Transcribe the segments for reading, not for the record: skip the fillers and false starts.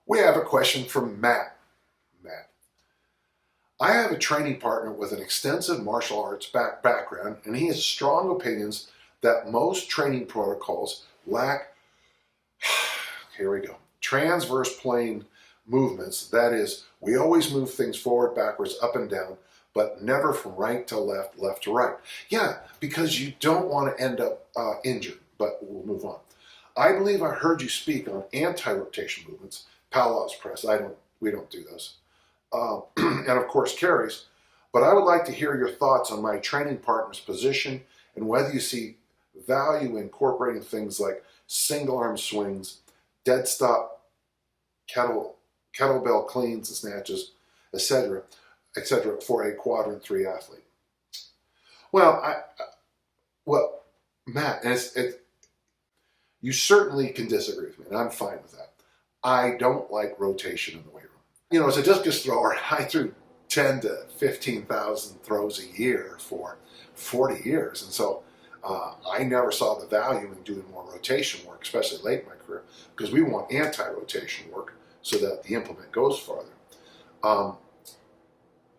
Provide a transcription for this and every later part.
We have a question from Matt. Matt, I have a training partner with an extensive martial arts background, and he has strong opinions that most training protocols lack, here we go, transverse plane movements. That is, we always move things forward, backwards, up and down, but never from right to left, left to right. Yeah, because you don't want to end up injured, but we'll move on. I believe I heard you speak on anti-rotation movements, Pavlov's press. We don't do those. And of course carries, but I would like to hear your thoughts on my training partner's position and whether you see value in incorporating things like single arm swings, dead stop, kettlebell cleans and snatches, etc., for a quadrant 3 athlete. Well, Matt, you certainly can disagree with me, and I'm fine with that. I don't like rotation in the weight room. You know, as a discus thrower, I threw 10 to 15,000 throws a year for 40 years. And so I never saw the value in doing more rotation work, especially late in my career, because we want anti-rotation work so that the implement goes farther.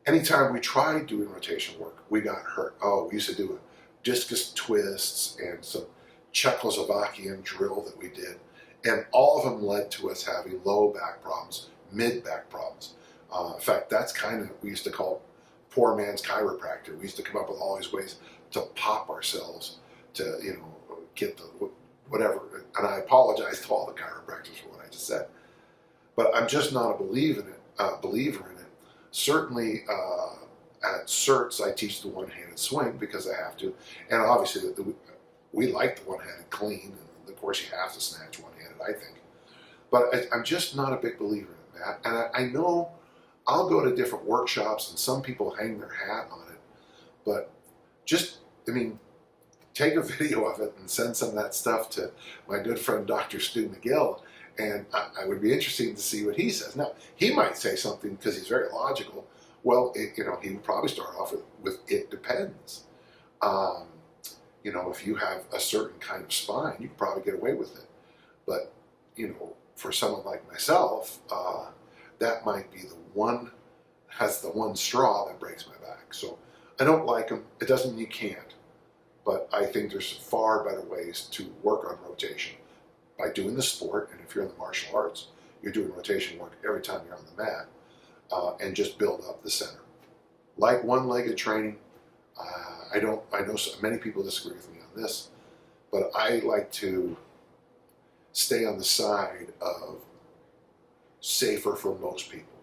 Anytime we tried doing rotation work, we got hurt. We used to do discus twists and some Czechoslovakian drill that we did. And all of them led to us having low back problems, mid back problems. In fact, that's kind of, we used to call poor man's chiropractor. We used to come up with all these ways to pop ourselves to, get the whatever. And I apologize to all the chiropractors for what I just said. But I'm just not a believer in it. Certainly at certs, I teach the one-handed swing because I have to. And obviously, we like the one-handed clean. And of course, you have to snatch one-handed, I think. But I'm just not a big believer in that. And I know I'll go to different workshops and some people hang their hat on it. But take a video of it and send some of that stuff to my good friend Dr. Stu McGill, and I would be interested to see what he says. Now, he might say something because he's very logical. Well, he would probably start off with it depends. If you have a certain kind of spine, you can probably get away with it. But, for someone like myself, that might be the one straw that breaks my back. So I don't like them. It doesn't mean you can't. But I think there's far better ways to work on rotation by doing the sport. And if you're in the martial arts, you're doing rotation work every time you're on the mat, and just build up the center. Like one-legged training, I know many people disagree with me on this, but I like to stay on the side of safer for most people.